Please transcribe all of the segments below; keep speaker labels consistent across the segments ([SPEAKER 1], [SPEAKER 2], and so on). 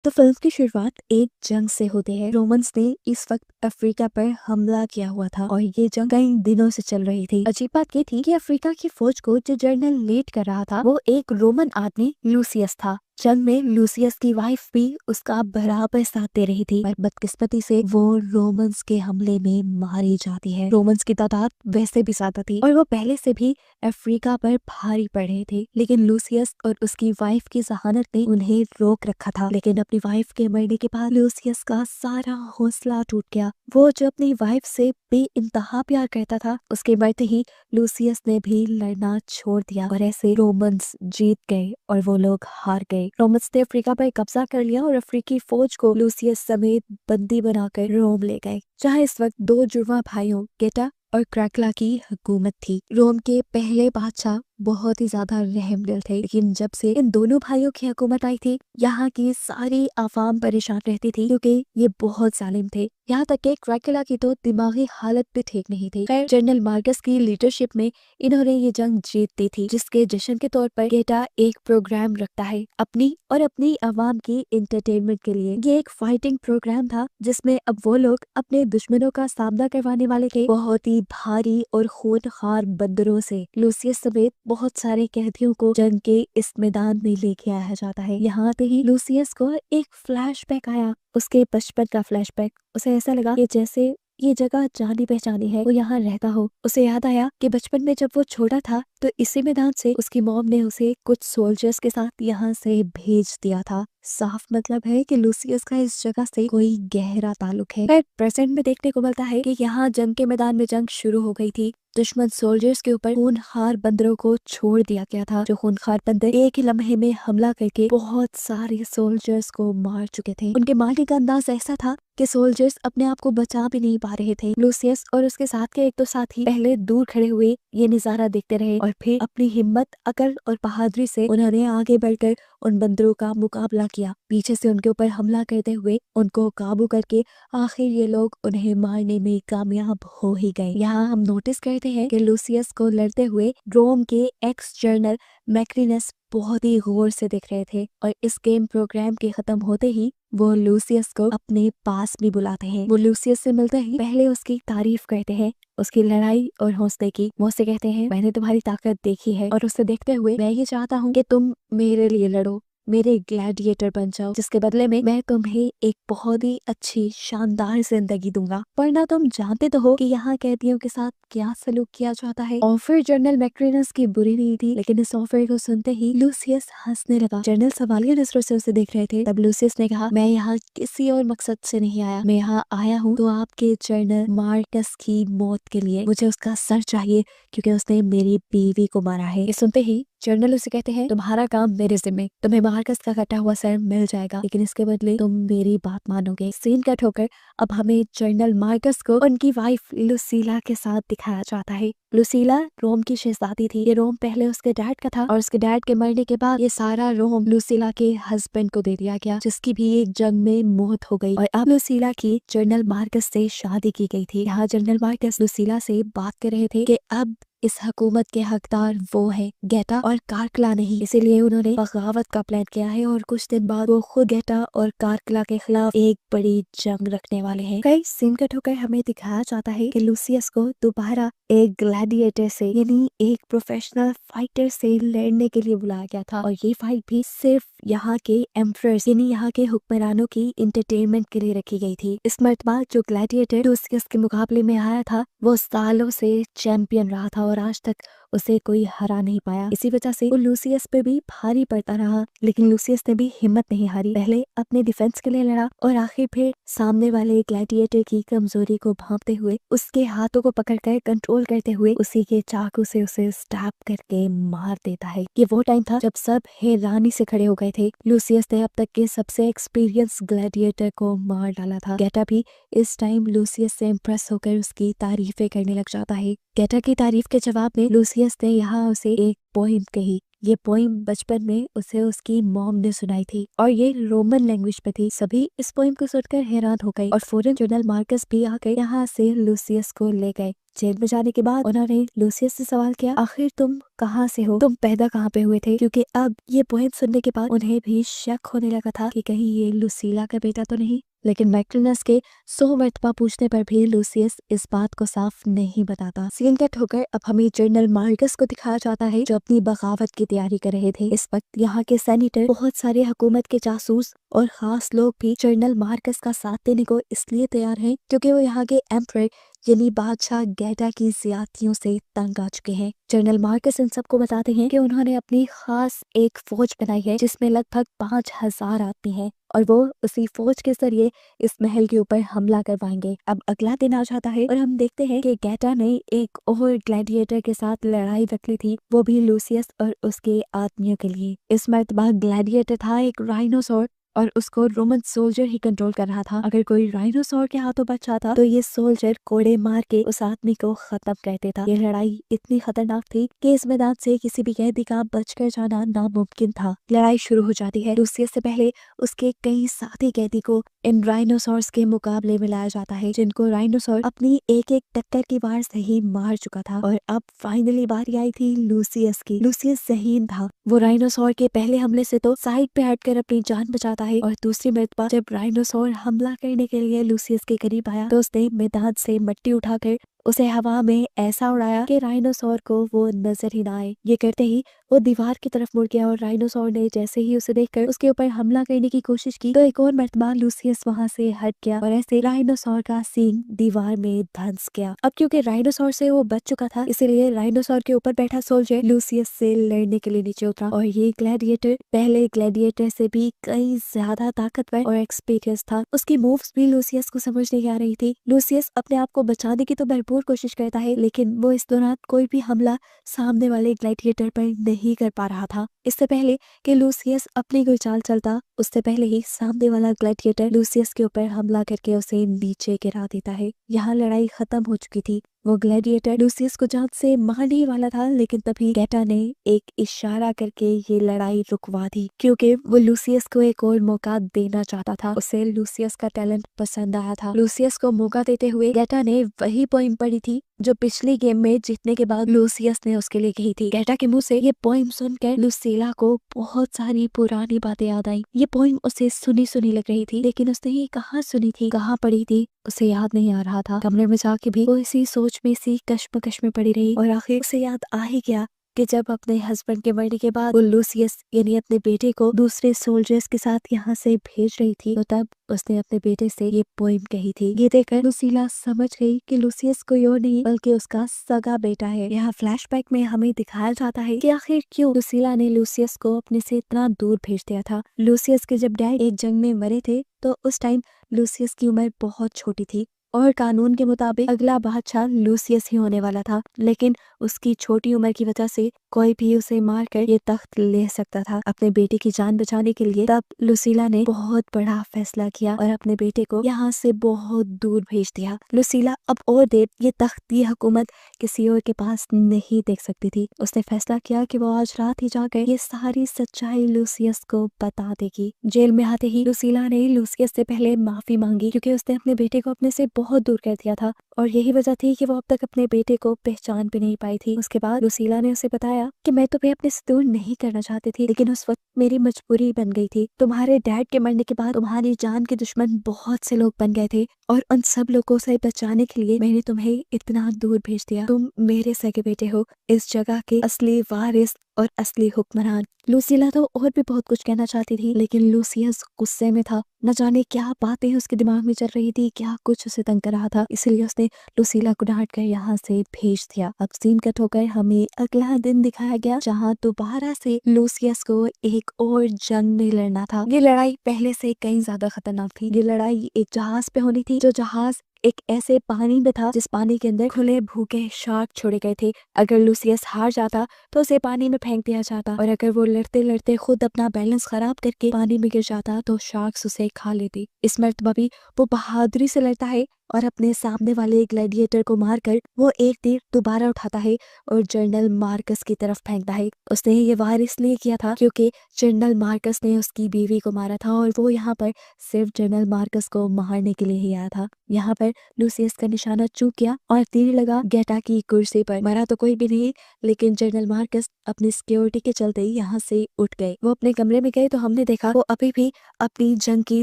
[SPEAKER 1] तो फिल्म की शुरुआत एक जंग से होती है। रोमन्स ने इस वक्त अफ्रीका पर हमला किया हुआ था और ये जंग कई दिनों से चल रही थी। अजीब बात ये थी कि अफ्रीका की फौज को जो जनरल लीड कर रहा था वो एक रोमन आदमी लूसियस था। जंग में लूसियस की वाइफ भी उसका बराबर साथ दे रही थी, पर बदकिस्मती से वो रोमन्स के हमले में मारी जाती है। रोमन्स की तादाद वैसे भी ज्यादा थी और वो पहले से भी अफ्रीका पर भारी पड़ रहे थे, लेकिन लूसियस और उसकी वाइफ की जहानत ने उन्हें रोक रखा था। लेकिन अपनी वाइफ के मरने के बाद लूसियस का सारा हौसला टूट गया। वो जो अपनी वाइफ से बेइंतहा प्यार करता था, उसके मरते ही लूसियस ने भी लड़ना छोड़ दिया और ऐसे रोमन्स जीत गए और वो लोग हार गए। रोमन्स ने अफ्रीका पर कब्जा कर लिया और अफ्रीकी फौज को लूसियस समेत बंदी बनाकर रोम ले गए, जहाँ इस वक्त दो जुड़वा भाइयों गेटा और क्रैकला की हुकूमत थी। रोम के पहले बादशाह बहुत ही ज्यादा रहमदिल थे, लेकिन जब से इन दोनों भाइयों की हुकूमत आई थी, यहाँ की सारी आवाम परेशान रहती थी क्योंकि ये बहुत जालिम थे। यहाँ तक कि क्रैकला की तो दिमागी हालत भी ठीक नहीं थी। खैर, जनरल मार्कस की लीडरशिप में इन्होंने ये जंग जीत दी थी, जिसके जश्न के तौर पर गेटा एक प्रोग्राम रखता है अपनी और अपनी आवाम की एंटरटेनमेंट के लिए। ये एक फाइटिंग प्रोग्राम था जिसमें अब वो लोग अपने दुश्मनों का सामना करवाने वाले थे बहुत ही भारी और खूंखार बंदरों से। लूसियस समेत बहुत सारे कैदियों को जंग के इस मैदान में लेके आया जाता है। यहाँ आते ही लूसियस को एक फ्लैशबैक आया, उसके बचपन का फ्लैशबैक। उसे ऐसा लगा कि जैसे ये जगह जानी पहचानी है, वो यहाँ रहता हो। उसे याद आया कि बचपन में जब वो छोटा था तो इसी मैदान से उसकी मॉम ने उसे कुछ सोल्जर्स के साथ यहाँ से भेज दिया था। साफ मतलब है कि लूसियस का इस जगह से कोई गहरा ताल्लुक है। पर प्रेजेंट में देखने को मिलता है कि यहाँ जंग के मैदान में जंग शुरू हो गई थी। दुश्मन सोल्जर्स के ऊपर खूनखार बंदरों को छोड़ दिया गया था। जो खूनखार बंदर एक ही लम्हे में हमला करके बहुत सारे सोल्जर्स को मार चुके थे। उनके मारने का अंदाज ऐसा था कि सोल्जर्स अपने आप को बचा भी नहीं पा रहे थे। लूसियस और उसके साथ के एक दो साथी पहले दूर खड़े हुए ये नजारा देखते रहे और फिर अपनी हिम्मत, अकल और बहादुरी से उन्होंने आगे बढ़कर उन बंदरों का मुकाबला किया। पीछे से उनके ऊपर हमला करते हुए उनको काबू करके आखिर ये लोग उन्हें मारने में कामयाब हो ही गए। यहाँ हम नोटिस करते हैं कि लूसियस को लड़ते हुए रोम के एक्स जनरल मैक्रिनस बहुत ही गौर से देख रहे थे और इस गेम प्रोग्राम के खत्म होते ही वो लूसियस को अपने पास भी बुलाते हैं। वो लूसियस से मिलते ही पहले उसकी तारीफ करते हैं, उसकी लड़ाई और हौसले की। वो उससे कहते हैं, मैंने तुम्हारी ताकत देखी है और उसे देखते हुए मैं ये चाहता हूँ कि तुम मेरे लिए लड़ो, मेरे ग्लैडिएटर बन जाओ, जिसके बदले में मैं तुम्हें एक बहुत ही अच्छी शानदार जिंदगी दूंगा। वरना तुम जानते तो हो कि यहाँ कैदियों के साथ क्या सलूक किया जाता है। ऑफर जनरल मैक्रिनस की बुरी नहीं थी, लेकिन इस ऑफर को सुनते ही लूसियस हंसने लगा। जनरल सवालिया नजरों से उसे देख रहे थे। तब लूसियस ने कहा, मैं यहाँ किसी और मकसद से नहीं आया, मैं यहाँ आया हूँ तो आपके जनरल मार्कस की मौत के लिए। मुझे उसका सर चाहिए क्योंकि उसने मेरी बीवी को मारा है। ये सुनते ही जनरल उसे कहते हैं, तुम्हारा काम मेरे जिम्मे, तुम्हें मार्कस का कटा हुआ सर मिल जाएगा, लेकिन इसके बदले तुम मेरी बात मानोगे। सीन कट होकर अब हमें जनरल मार्कस को उनकी वाइफ लुसीला के साथ दिखाया जाता है। लुसीला रोम की शहजादी थी। ये रोम पहले उसके डैड का था और उसके डैड के मरने के बाद ये सारा रोम लुसीला के हस्बैंड को दे दिया गया, जिसकी भी एक जंग में मौत हो गई। और अब लुसीला की जनरल मार्कस से शादी की गई थी। यहाँ जनरल मार्कस लुसीला से बात कर रहे थे कि अब इस हुकूमत के हकदार वो है, गेटा और कारकला नहीं। इसीलिए उन्होंने बगावत का प्लान किया है और कुछ दिन बाद वो खुद गेटा और कारकला के खिलाफ एक बड़ी जंग रखने वाले हैं। कई सीन कट होकर हमें दिखाया जाता है कि लूसियस को दोबारा एक ग्लैडिएटर से यानी एक प्रोफेशनल फाइटर से लड़ने के लिए बुलाया गया था और ये फाइट भी सिर्फ यहाँ के एम्परर्स यानी यहाँ के हुक्मरानों की इंटरटेनमेंट के लिए रखी गई थी। इस मर्तबा जो ग्लैडिएटर लूसियस के मुकाबले में आया था वो सालों से चैंपियन रहा था और आज तक उसे कोई हरा नहीं पाया। इसी वजह से वो लूसियस पे भी भारी पड़ता रहा, लेकिन लूसियस ने भी हिम्मत नहीं हारी। पहले अपने डिफेंस के लिए लड़ा और आखिर फिर सामने वाले ग्लैडिएटर की कमजोरी को भांपते हुए उसके हाथों को पकड़कर कंट्रोल करते हुए उसी के चाकू से उसे स्टैप करके मार देता है। ये वो टाइम था जब सब हैरानी से खड़े हो गए थे। लूसियस ने अब तक के सबसे एक्सपीरियंस ग्लैडिएटर को मार डाला था। गेटा भी इस टाइम लूसियस से इम्प्रेस होकर उसकी तारीफें करने लग जाता है। गेटा की तारीफ के जवाब में लूसियस ने यहाँ उसे एक पोइम कही। ये पोइम बचपन में उसे उसकी मॉम ने सुनाई थी और ये रोमन लैंग्वेज में थी। सभी इस पोइम को सुनकर हैरान हो गए और फौरन जनरल मार्कस भी आ गए यहाँ से लूसियस को ले गए। जेल में जाने के बाद उन्होंने लूसियस से सवाल किया, आखिर तुम कहाँ से हो, तुम पैदा कहाँ पे हुए थे? क्योंकि अब ये पोएम सुनने के बाद उन्हें भी शक होने लगा था कि कहीं ये लुसीला का बेटा तो नहीं। लेकिन मैक्रिनस के 100 मरतबा पूछने पर भी लूसियस इस बात को साफ नहीं बताता। सीन कट होकर अब हमें जनरल मार्कस को दिखाया जाता है जो अपनी बगावत की तैयारी कर रहे थे। इस वक्त यहाँ के सेनेटर, बहुत सारे हुकूमत के जासूस और खास लोग भी जनरल मार्कस का साथ देने को इसलिए तैयार हैं क्योंकि वो यहाँ के एम्परर यानी बादशाह गैटा की ज्यादतियों से तंग आ चुके हैं। जनरल मार्कस इन सबको बताते हैं कि उन्होंने अपनी खास एक फौज बनाई है जिसमें लगभग 5000 आदमी हैं और वो उसी फौज के जरिए इस महल के ऊपर हमला करवाएंगे। अब अगला दिन आ जाता है और हम देखते हैं कि गैटा ने एक और ग्लैडिएटर के साथ लड़ाई रख ली थी, वो भी लूसियस और उसके आदमियों के लिए। इस मर्तबा ग्लैडिएटर था एक राइनोसोर और उसको रोमन सोल्जर ही कंट्रोल कर रहा था। अगर कोई राइनोसोर के हाथों बच जाता तो ये सोल्जर कोड़े मार के उस आदमी को खत्म कर देता। ये लड़ाई इतनी खतरनाक थी कि इस मैदान से किसी भी कैदी का बचकर जाना नामुमकिन था। लड़ाई शुरू हो जाती है। लूसियस से पहले उसके कई साथी कैदी को इन राइनोसोर्स के मुकाबले में लाया जाता है जिनको राइनोसोर अपनी एक एक टक्कर की वार से ही मार चुका था। और अब फाइनली बारी आई थी लूसियस की। लूसियस ज़हीन था। वो राइनोसोर के पहले हमले से तो साइड पे हटकर अपनी जान बचाता है और दूसरी मर्तबा जब राइनोसोर हमला करने के लिए लूसियस के करीब आया तो उसने मैदान से मिट्टी उठाकर उसे हवा में ऐसा उड़ाया कि राइनोसोर को वो नजर ही ना आए। ये करते ही वो दीवार की तरफ मुड़ गया और राइनोसोर ने जैसे ही उसे देखकर उसके ऊपर हमला करने की कोशिश की तो एक और मर्तबा लूसियस वहां से हट गया और ऐसे राइनोसोर का सींग दीवार में धंस गया। अब क्योंकि राइनोसोर से वो बच चुका था इसीलिए राइनोसोर के ऊपर बैठा सोल्जर लूसियस से लड़ने के लिए नीचे उतरा और ये ग्लैडिएटर पहले ग्लैडिएटर से भी कई ज्यादा ताकतवर और एक्सपीरियंस था। उसकी मूव्स भी लूसियस को समझ नहीं आ रही थी। लूसियस अपने आप को बचाने की तो भरपूर कोशिश करता है लेकिन वो इस दौरान कोई भी हमला सामने वाले ग्लैडिएटर पर नहीं कर पा रहा था। इससे पहले कि लूसियस अपनी कोई चाल चलता उससे पहले ही सामने वाला ग्लैडिएटर लूसियस के ऊपर हमला करके उसे नीचे गिरा देता है। यहाँ लड़ाई खत्म हो चुकी थी। वो ग्लैडिएटर लूसियस को जान से मारने वाला था लेकिन तभी गैटा ने एक इशारा करके ये लड़ाई रुकवा दी क्योंकि वो लूसियस को एक और मौका देना चाहता था। उसे लूसियस का टैलेंट पसंद आया था। लूसियस को मौका देते हुए गैटा ने वही पोइम पढ़ी थी जो पिछली गेम में जीतने के बाद लूसियस ने उसके लिए कही थी। गैटा के मुंह से ये पोइम सुनकर लुसीला को बहुत सारी पुरानी बातें याद आई। ये पोइम उसे सुनी सुनी लग रही थी लेकिन उसने ये कहाँ सुनी थी, कहाँ पढ़ी थी, उसे याद नहीं आ रहा था। कमरे में जाके भी वो इसी सोच में, इसी कश्मकश में पड़ी रही और आखिर उसे याद आ ही गया कि जब अपने हस्बैंड के मरने के बाद वो लूसियस यानी अपने बेटे को दूसरे सोल्जर्स के साथ यहाँ से भेज रही थी तो तब उसने अपने बेटे से ये पोइम कही थी। ये देखकर लुसीला समझ गई कि लूसियस कोई और नहीं बल्कि उसका सगा बेटा है। यहाँ फ्लैशबैक में हमें दिखाया जाता है कि आखिर क्यों लुसीला ने लूसियस को अपने से इतना दूर भेज दिया था। लूसियस के जब डैड एक जंग में मरे थे तो उस टाइम लूसियस की उम्र बहुत छोटी थी और कानून के मुताबिक अगला बादशाह लूसियस ही होने वाला था लेकिन उसकी छोटी उम्र की वजह से कोई भी उसे मारकर ये तख्त ले सकता था। अपने बेटे की जान बचाने के लिए तब लुसीला ने बहुत बड़ा फैसला किया और अपने बेटे को यहाँ से बहुत दूर भेज दिया। लुसीला अब और देर ये तख्त, ये हुकूमत किसी और के पास नहीं देख सकती थी। उसने फैसला किया कि वो आज रात ही जाकर ये सारी सच्चाई लूसियस को बता देगी। जेल में आते ही लुसीला ने लूसियस से पहले माफी मांगी क्योंकि उसने अपने बेटे को अपने से बहुत दूर कर दिया था और यही वजह थी कि वो अब तक अपने बेटे को पहचान भी नहीं पाई थी। उसके बाद लुसीला ने उसे बताया कि मैं तुम्हें अपने से दूर नहीं करना चाहती थी लेकिन उस वक्त मेरी मजबूरी बन गई थी। तुम्हारे डैड के मरने के बाद तुम्हारी जान के दुश्मन बहुत से लोग बन गए थे और उन सब लोगों से बचाने के लिए मैंने तुम्हें इतना दूर भेज दिया। तुम मेरे सगे बेटे हो, इस जगह के असली वारिस और असली हुक्मरान। लूसीला तो और भी बहुत कुछ कहना चाहती थी लेकिन लूसियस गुस्से में था। न जाने क्या बातें उसके दिमाग में चल रही थी, क्या कुछ उसे तंग कर रहा था, इसलिए उसने लूसीला को डांट कर यहाँ से भेज दिया। अब सीन कट होकर हमें अगला दिन दिखाया गया जहाँ दोबारा से लूसियस को एक और जंग में लड़ना था। ये लड़ाई पहले से कहीं ज्यादा खतरनाक थी। ये लड़ाई एक जहाज पे होनी थी जो जहाज एक ऐसे पानी में था जिस पानी के अंदर खुले भूखे शार्क छोड़े गए थे। अगर लूसियस हार जाता तो उसे पानी में फेंक दिया जाता और अगर वो लड़ते लड़ते खुद अपना बैलेंस खराब करके पानी में गिर जाता तो शार्क्स उसे खा लेती। इस मर्तबा भी वो बहादुरी से लड़ता है और अपने सामने वाले ग्लैडिएटर को मारकर वो एक तीर दोबारा उठाता है और जनरल मार्कस की तरफ फेंकता है। उसने ये वार इसलिए किया था क्योंकि जनरल मार्कस ने उसकी बीवी को मारा था और वो यहाँ पर सिर्फ जनरल मार्कस को मारने के लिए ही आया था। यहाँ पर देखकर लूसियस का निशाना चूक गया और तीर लगा गेटा की कुर्सी पर। मरा तो कोई भी नहीं, लेकिन जनरल मार्कस अपनी सिक्योरिटी के चलते यहाँ से उठ गए। वो अपने कमरे में गए तो हमने देखा वो अभी भी अपनी जंग की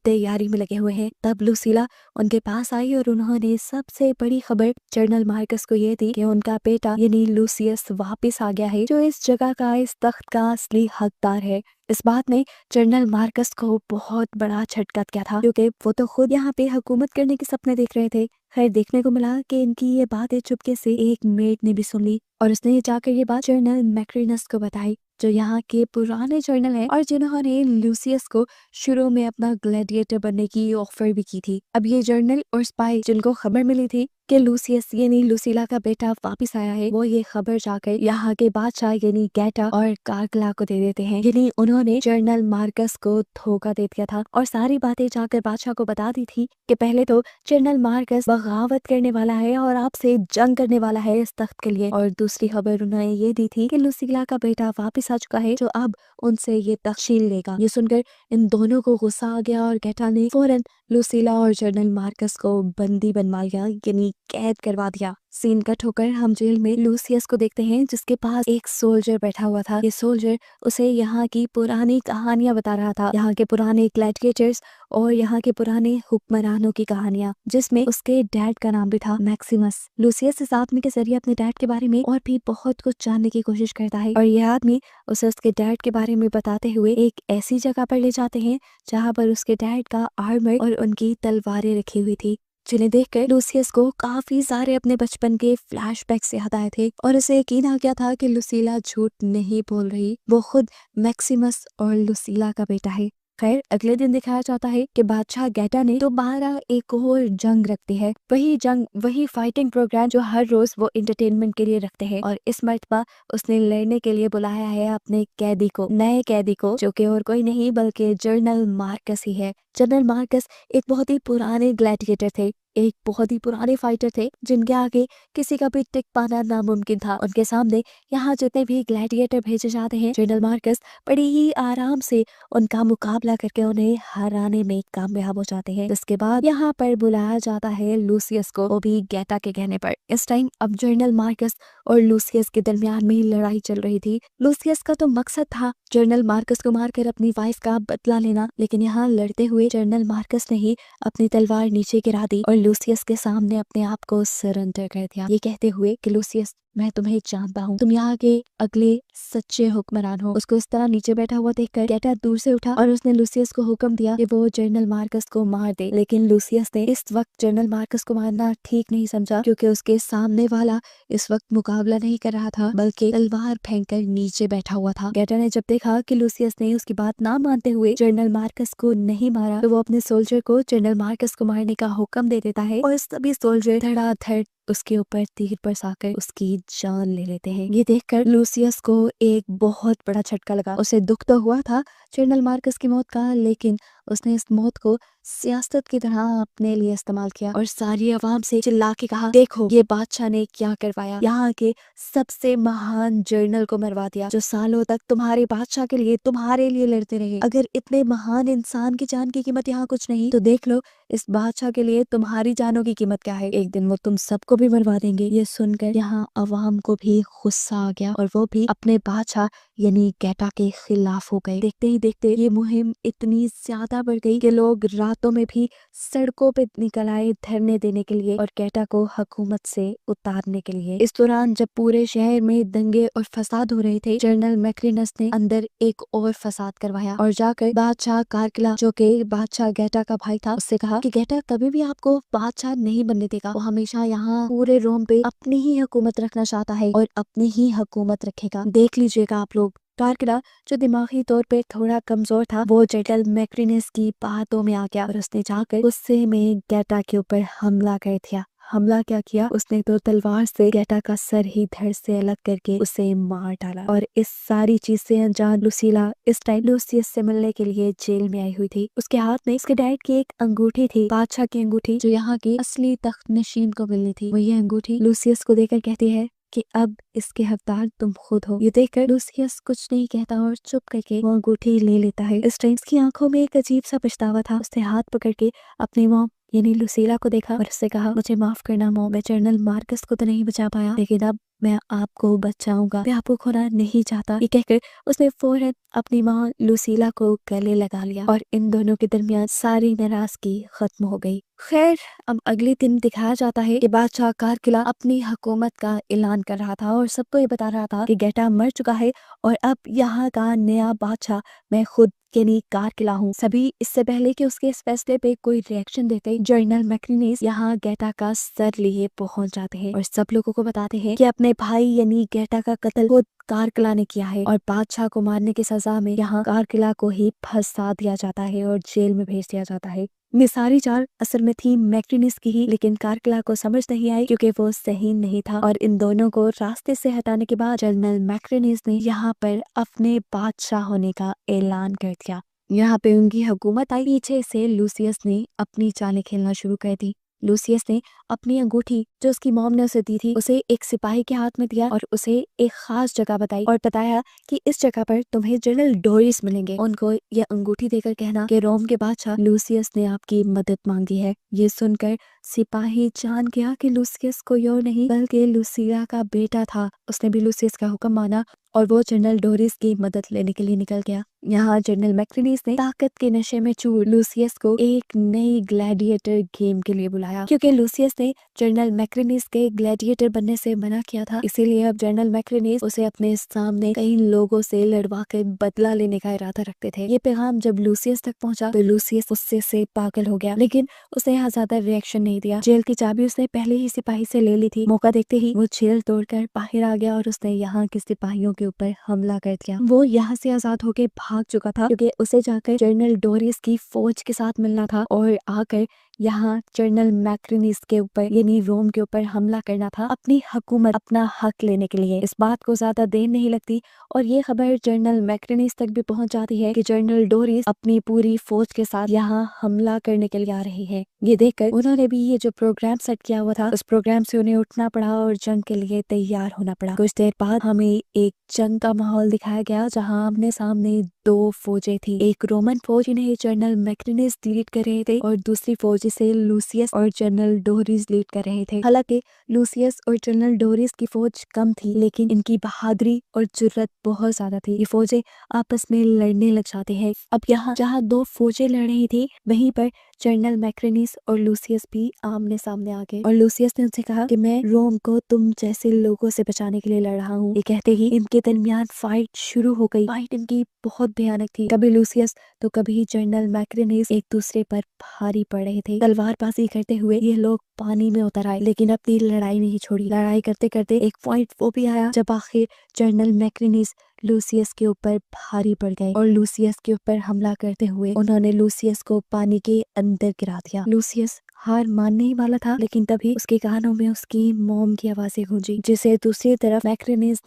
[SPEAKER 1] तैयारी में लगे हुए हैं। तब लूसीला उनके पास आई और उन्होंने सबसे बड़ी खबर जनरल मार्कस को ये दी कि उनका बेटा यानी लूसियस वापस आ गया है, जो इस जगह का, इस तख्त का असली हकदार है। इस बात ने जनरल मार्कस को बहुत बड़ा झटका दिया था, क्योंकि वो तो खुद यहाँ पे हुकूमत करने के सपने देख रहे थे। खैर, देखने को मिला कि इनकी ये बातें चुपके से एक मेड ने भी सुन ली और उसने जाकर ये बात जनरल मैक्रिनस को बताई, जो यहाँ के पुराने जनरल हैं और जिन्होंने लूसियस को शुरू में अपना ग्लैडिएटर बनने की ऑफर भी की थी। अब ये जर्नल और स्पाई जिनको खबर मिली थी कि लूसियस यानी लूसीला का बेटा वापस आया है, वो ये खबर जाकर यहाँ के बादशाह यानी गेटा और कार्कला को दे देते हैं। यानी उन्होंने जनरल मार्कस को धोखा दे दिया था और सारी बातें जाकर बादशाह को बता दी थी कि पहले तो जनरल मार्कस बगावत करने वाला है और आपसे जंग करने वाला है इस तख्त के लिए, और दूसरी खबर उन्होंने ये दी थी कि लूसीला का बेटा वापस आ चुका है, जो अब उनसे ये तख्त छीन लेगा। ये सुनकर इन दोनों को गुस्सा आ गया और गेटा ने फौरन लूसीला और जनरल मार्कस को बंदी बनवा लिया, यानी कैद करवा दिया। सीन कट होकर हम जेल में लूसियस को देखते हैं, जिसके पास एक सोल्जर बैठा हुआ था। ये सोल्जर उसे यहाँ की पुरानी कहानियां बता रहा था, यहाँ के पुराने ग्लैडिएटर्स और यहाँ के पुराने हुक्मरानों की कहानियां, जिसमें उसके डैड का नाम भी था मैक्सिमस। लूसियस इस आदमी के जरिए अपने डैड के बारे में और भी बहुत कुछ जानने की कोशिश करता है और यह आदमी उसे उसके डैड के बारे में बताते हुए एक ऐसी जगह पर ले जाते हैं जहाँ पर उसके डैड का आर्मर और उनकी तलवारें रखी हुई थी, जिन्हें देखकर लूसियस को काफी सारे अपने बचपन के फ्लैशबैक्स याद आए थे और उसे यकीन आ गया था कि लूसीला झूठ नहीं बोल रही, वो खुद मैक्सिमस और लूसीला का बेटा है। खैर, अगले दिन दिखाया जाता है कि बादशाह गेटा ने दोबारा एक और जंग रखती है। वही जंग, वही फाइटिंग प्रोग्राम जो हर रोज वो एंटरटेनमेंट के लिए रखते हैं, और इस मर्तबा उसने लड़ने के लिए बुलाया है अपने कैदी को, नए कैदी को, जो कि और कोई नहीं बल्कि जनरल मार्कस ही है। जनरल मार्कस एक बहुत ही पुराने ग्लैडिएटर थे, एक बहुत ही पुराने फाइटर थे, जिनके आगे किसी का भी टिक पाना नामुमकिन था। उनके सामने यहाँ जितने भी ग्लैडिएटर भेजे जाते हैं, जनरल मार्कस बड़ी ही आराम से उनका मुकाबला करके उन्हें हराने में कामयाब हो जाते हैं। इसके बाद यहाँ पर बुलाया जाता है लूसियस को, वो भी गेटा के कहने पर। इस टाइम अब जनरल मार्कस और लूसियस के दरमियान में लड़ाई चल रही थी। लूसियस का तो मकसद था जनरल मार्कस को मारकर अपनी वाइफ का बदला लेना, लेकिन यहाँ लड़ते हुए जनरल मार्कस ने ही अपनी तलवार नीचे गिरा दी और लूसियस के सामने अपने आप को सरेंडर कर दिया, ये कहते हुए कि लूसियस, मैं तुम्हें जानता हूँ, तुम यहाँ के अगले सच्चे हुक्मरान हो। उसको इस तरह नीचे बैठा हुआ देखकर गेटा दूर से उठा और उसने लूसियस को हुक्म दिया कि वो जनरल मार्कस को मार दे, लेकिन लूसियस ने इस वक्त जनरल मार्कस को मारना ठीक नहीं समझा, क्योंकि उसके सामने वाला इस वक्त मुकाबला नहीं कर रहा था, बल्कि तलवार फेंककर नीचे बैठा हुआ था। गेटा ने जब देखा कि लूसियस ने उसकी बात ना मानते हुए जनरल मार्कस को नहीं मारा, तो वो अपने सोल्जर को जनरल मार्कस को मारने का हुक्म दे देता है और सभी सोल्जर धड़ाधड़ उसके ऊपर तीर बरसाकर उसकी जान ले लेते हैं। ये देखकर लूसियस को एक बहुत बड़ा झटका लगा। उसे दुख तो हुआ था जनरल मार्कस की मौत का, लेकिन उसने इस मौत को सियासत की तरह अपने लिए इस्तेमाल किया और सारी आवाम से चिल्ला के कहा, देखो ये बादशाह ने क्या करवाया, यहाँ के सबसे महान जनरल को मरवा दिया, जो सालों तक तुम्हारे बादशाह के लिए, तुम्हारे लिए लड़ते रहे। अगर इतने महान इंसान की जान की कीमत यहाँ कुछ नहीं, तो देख लो इस बादशाह के लिए तुम्हारी जानों की कीमत क्या है। एक दिन वो तुम सबको भी मरवा देंगे। ये सुनकर यहाँ अवाम को भी गुस्सा आ गया और वो भी अपने बादशाह यानी गेटा के खिलाफ हो गए। देखते ही देखते ये मुहिम इतनी ज्यादा बढ़ गई कि लोग रातों में भी सड़कों पे निकल आए धरने देने के लिए और गेटा को हुकूमत से उतारने के लिए। इस दौरान जब पूरे शहर में दंगे और फसाद हो रहे थे, जनरल मैक्रिनस ने अंदर एक और फसाद करवाया और जाकर बादशाह कार्कला, जो कि बादशाह गेटा का भाई था, उससे कहा कि गेटा कभी भी आपको बादशाह नहीं बनने देगा। वो हमेशा यहाँ पूरे रोम पे अपनी ही हुकूमत रखना चाहता है और अपनी ही हुकूमत रखेगा। देख लीजिएगा आप लोग। कार्कला, जो दिमागी तौर पे थोड़ा कमजोर था, वो जनरल मैक्रिनस की बातों में आ गया और उसने जाकर गुस्से में गेटा के ऊपर हमला कर दिया। हमला क्या किया, उसने तो तलवार से गेटा का सर ही धड़ से अलग करके उसे मार डाला। और इस सारी चीज से अनजान लूसीला इस टाइम लूसियस से मिलने के लिए जेल में आई हुई थी। उसके हाथ में उसके डैड की एक अंगूठी थी, बादशाह की अंगूठी, जो यहाँ की असली तख्त नशीन को मिलनी थी। वही अंगूठी लूसियस को देकर कहती है कि अब इसके हकदार तुम खुद हो। ये देखकर लूसियस कुछ नहीं कहता और चुप करके वो अंगूठी ले लेता है। इस टाइम की आंखों में एक अजीब सा पछतावा था। उसने हाथ पकड़ के अपनी मॉम यानी लुसीला को देखा और उससे कहा, मुझे माफ करना मॉम, मैं जनरल मार्कस को तो नहीं बचा पाया, लेकिन अब मैं आपको बचाऊंगा, मैं आपको खोना नहीं चाहता। ये कहकर उसने फौरन अपनी माँ लुसीला को गले लगा लिया और इन दोनों के दरमियान सारी नाराजगी खत्म हो गई। खैर, अब अगले दिन दिखाया जाता है कि बादशाह कारकिला अपनी हुकूमत का ऐलान कर रहा था और सबको ये बता रहा था कि गेटा मर चुका है और अब यहाँ का नया बादशाह मैं खुद यानी कारकिला हूँ। सभी इससे पहले कि उसके इस फैसले पे कोई रिएक्शन देते, जनरल मैक्रिनीज यहाँ गेटा का सर लिए पहुंच जाते हैं और सब लोगों को बताते हैं कि अपने भाई यानी गेटा का कत्ल खुद कारकिला ने किया है और बादशाह को मारने की सजा में यहाँ कारकिला को ही फंसा दिया जाता है और जेल में भेज दिया जाता है। ये सारी चाल असल में थी मैक्रिनिस की ही, लेकिन कारकिला को समझ नहीं आई क्योंकि वो सही नहीं था और इन दोनों को रास्ते से हटाने के बाद जनरल मैक्रिनिस ने यहाँ पर अपने बादशाह होने का ऐलान कर दिया। यहाँ पे उनकी हुकूमत आई। पीछे से लूसियस ने अपनी चालें खेलना शुरू कर दी। लूसियस ने अपनी अंगूठी जो उसकी मॉम ने उसे दी थी उसे एक सिपाही के हाथ में दिया और उसे एक खास जगह बताई और बताया कि इस जगह पर तुम्हें जनरल डोरिस मिलेंगे। उनको ये अंगूठी देकर कहना कि रोम के बादशाह लूसियस ने आपकी मदद मांगी है। ये सुनकर सिपाही जान गया कि लूसियस कोई और नहीं बल्कि लूसिया का बेटा था। उसने भी लूसियस का हुक्म माना और वो जनरल डोरिस की मदद लेने के लिए निकल गया। यहाँ जनरल मैक्रिनीस ने ताकत के नशे में चूर लूसियस को एक नई ग्लैडिएटर गेम के लिए बुलाया। क्योंकि लूसियस ने जनरल मैक्रिनीस के ग्लैडिएटर बनने से मना किया था, इसीलिए अब जनरल मैक्रिनीस उसे अपने सामने कई लोगों से लड़वा कर बदला लेने का इरादा रखते थे। ये पैगाम जब लूसियस तक पहुंचा तो लूसियस गुस्से से पागल हो गया, लेकिन उसने यहाँ ज्यादा रिएक्शन नहीं दिया। जेल की चाबी उसने पहले ही सिपाही से ले ली थी। मौका देखते ही वो जेल तोड़कर बाहर आ गया और उसने यहाँ के सिपाहियों के ऊपर हमला कर दिया। वो यहाँ से आजाद होकर भाग चुका था क्योंकि उसे जाकर जनरल डोरिस की फौज के साथ मिलना था और आकर यहाँ जनरल मैक्रिनिस के ऊपर यानी रोम के ऊपर हमला करना था, अपनी हुकूमत अपना हक लेने के लिए। इस बात को ज्यादा देर नहीं लगती और ये खबर जनरल मैक्रिनिस तक भी पहुंच जाती है कि जनरल डोरिस अपनी पूरी फौज के साथ यहाँ हमला करने के लिए आ रही है। ये देखकर उन्होंने भी ये जो प्रोग्राम सेट किया हुआ था उस प्रोग्राम से उन्हें उठना पड़ा और जंग के लिए तैयार होना पड़ा। कुछ देर बाद हमें एक जंग का माहौल दिखाया गया जहाँ आमने सामने दो फौजें थी। एक रोमन फौज जिन्हें जनरल मैक्रिनिस लीड कर रहे थे और दूसरी फौज जिसे लूसियस और जनरल डोरिस लीड कर रहे थे। हालांकि लूसियस और जनरल डोरिस की फौज कम थी लेकिन इनकी बहादुरी और जुर्रत बहुत ज्यादा थी। ये फौजें आपस में लड़ने लग जाते हैं। अब यहाँ जहाँ दो फौजें लड़ रही थी वहीं पर जनरल मैक्रिनिस और लूसियस भी आमने सामने आ गए और लूसियस ने उनसे कहा कि मैं रोम को तुम जैसे लोगों से बचाने के लिए लड़ रहा हूँ। ये कहते ही इनके दरमियान फाइट शुरू हो गई। फाइट इनकी बहुत भयानक थी। कभी लूसियस तो कभी जनरल मैक्रिनिस एक दूसरे पर भारी पड़ रहे थे। तलवारबाजी करते हुए ये लोग पानी में उतर आए लेकिन अपनी लड़ाई नहीं छोड़ी। लड़ाई करते करते एक पॉइंट वो भी आया जब आखिर जनरल मैक्रिनिस लूसियस के ऊपर भारी पड़ गए और लूसियस के ऊपर हमला करते हुए उन्होंने लूसियस को पानी के अंदर गिरा दिया। लूसियस हार मानने ही वाला था लेकिन तभी उसके कानों में उसकी मॉम की आवाजें गूंजी जिसे दूसरी तरफ मैक्रिनिस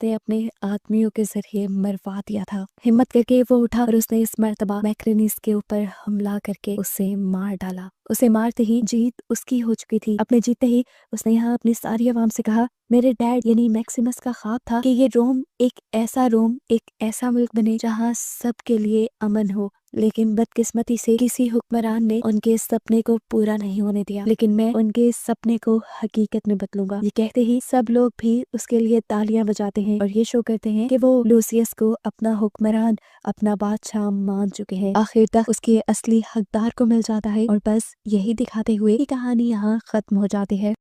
[SPEAKER 1] ने अपने आदमियों के जरिए मरवा दिया था। हिम्मत करके वो उठा और उसने इस मर्तबा मैक्रिनिस के ऊपर हमला करके उसे मार डाला। उसे मारते ही जीत उसकी हो चुकी थी। अपने जीतते ही उसने यहाँ अपनी सारी आवाम से कहा, मेरे डैड यानी मैक्सिमस का ख्वाब था कि ये रोम एक ऐसा मुल्क बने जहाँ सबके लिए अमन हो, लेकिन बदकिस्मती से किसी हुक्मरान ने उनके सपने को पूरा नहीं होने दिया। लेकिन मैं उनके सपने को हकीकत में बदलूंगा। ये कहते ही सब लोग भी उसके लिए तालियां बजाते हैं और ये शो करते हैं कि वो लूसियस को अपना हुक्मरान अपना बादशाह मान चुके हैं। आखिर तक उसके असली हकदार को मिल जाता है और बस यही दिखाते हुए ये कहानी यहाँ खत्म हो जाती है।